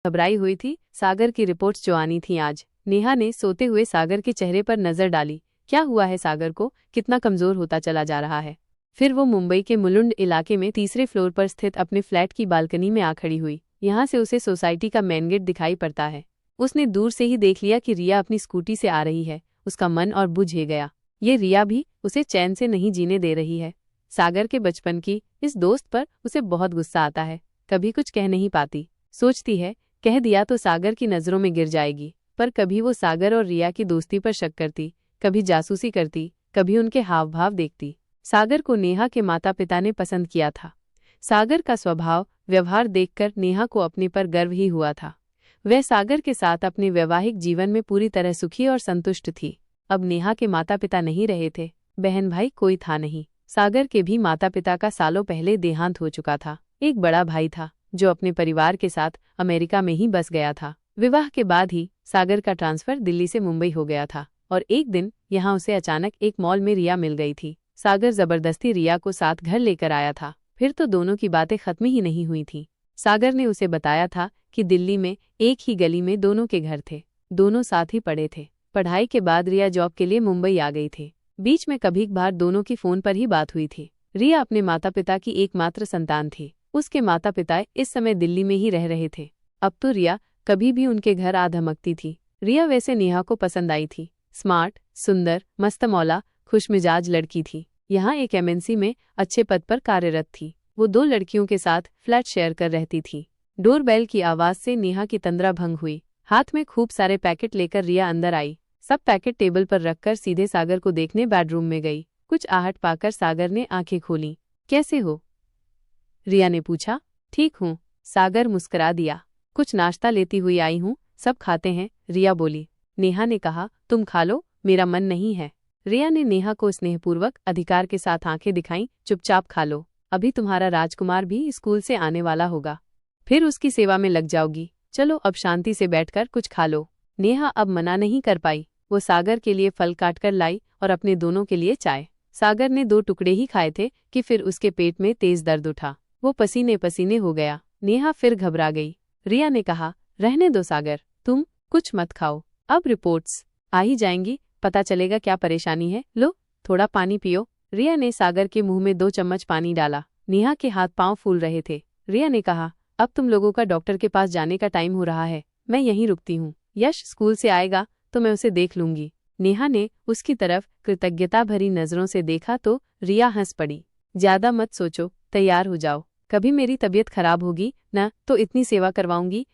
घबराई हुई थी सागर की रिपोर्ट्स जो आनी थी आज। नेहा ने सोते हुए सागर के चेहरे पर नजर डाली। क्या हुआ है सागर को, कितना कमजोर होता चला जा रहा है। फिर वो मुंबई के मुलुंड इलाके में तीसरे फ्लोर पर स्थित अपने फ्लैट की बालकनी में आ खड़ी हुई। यहाँ से उसे सोसाइटी का मेन गेट दिखाई पड़ता है। उसने दूर से ही देख लिया कि रिया अपनी स्कूटी से आ रही है। उसका मन और बुझ गया। ये रिया भी उसे चैन से नहीं जीने दे रही है। सागर के बचपन की इस दोस्त पर उसे बहुत गुस्सा आता है। कभी कुछ कह नहीं पाती। सोचती है कह दिया तो सागर की नज़रों में गिर जाएगी। पर कभी वो सागर और रिया की दोस्ती पर शक करती, कभी जासूसी करती, कभी उनके हाव भाव देखती। सागर को नेहा के माता पिता ने पसंद किया था। सागर का स्वभाव व्यवहार देखकर नेहा को अपने पर गर्व ही हुआ था। वह सागर के साथ अपने वैवाहिक जीवन में पूरी तरह सुखी और संतुष्ट थी। अब नेहा के माता पिता नहीं रहे थे, बहन भाई कोई था नहीं। सागर के भी माता पिता का सालों पहले देहांत हो चुका था। एक बड़ा भाई था जो अपने परिवार के साथ अमेरिका में ही बस गया था। विवाह के बाद ही सागर का ट्रांसफर दिल्ली से मुंबई हो गया था और एक दिन यहाँ उसे अचानक एक मॉल में रिया मिल गई थी। सागर जबरदस्ती रिया को साथ घर लेकर आया था। फिर तो दोनों की बातें खत्म ही नहीं हुई थी। सागर ने उसे बताया था कि दिल्ली में एक ही गली में दोनों के घर थे, दोनों साथ ही पढ़े थे। पढ़ाई के बाद रिया जॉब के लिए मुंबई आ गई थी। बीच में कभी कभार दोनों की फोन पर ही बात हुई थी। रिया अपने माता पिता की एकमात्र संतान थी। उसके माता पिता इस समय दिल्ली में ही रह रहे थे। अब तो रिया कभी भी उनके घर आ धमकती थी। रिया वैसे नेहा को पसंद आई थी। स्मार्ट, सुंदर, मस्तमौला, खुशमिजाज लड़की थी। यहाँ एक एमएनसी में अच्छे पद पर कार्यरत थी। वो 2 लड़कियों के साथ फ्लैट शेयर कर रहती थी। डोरबेल की आवाज से नेहा की तंद्रा भंग हुई। हाथ में खूब सारे पैकेट लेकर रिया अंदर आई। सब पैकेट टेबल पर रखकर सीधे सागर को देखने बेडरूम में गई। कुछ आहट पाकर सागर ने आंखें खोलीं। कैसे हो? रिया ने पूछा। ठीक हूँ, सागर मुस्कुरा दिया। कुछ नाश्ता लेती हुई आई हूँ, सब खाते हैं, रिया बोली। नेहा ने कहा, तुम खा लो, मेरा मन नहीं है। रिया ने नेहा को स्नेहपूर्वक अधिकार के साथ आंखें दिखाईं। चुपचाप खा लो, अभी तुम्हारा राजकुमार भी स्कूल से आने वाला होगा, फिर उसकी सेवा में लग जाओगी। चलो अब शांति से बैठकर कुछ खा लो। नेहा अब मना नहीं कर पाई। वो सागर के लिए फल काटकर लाई और अपने दोनों के लिए चाय। सागर ने 2 टुकड़े ही खाए थे कि फिर उसके पेट में तेज दर्द उठा। वो पसीने पसीने हो गया। नेहा फिर घबरा गई। रिया ने कहा, रहने दो सागर, तुम कुछ मत खाओ, अब रिपोर्ट्स आ ही जाएंगी, पता चलेगा क्या परेशानी है। लो थोड़ा पानी पियो। रिया ने सागर के मुंह में 2 चम्मच पानी डाला। नेहा के हाथ पांव फूल रहे थे। रिया ने कहा, अब तुम लोगों का डॉक्टर के पास जाने का टाइम हो रहा है, मैं यहीं रुकती हूँ। यश स्कूल से आएगा तो मैं उसे देख लूंगी। नेहा ने उसकी तरफ कृतज्ञता भरी नजरों से देखा तो रिया हंस पड़ी। ज्यादा मत सोचो, तैयार हो जाओ, कभी मेरी तबीयत खराब होगी ना तो इतनी सेवा करवाऊंगी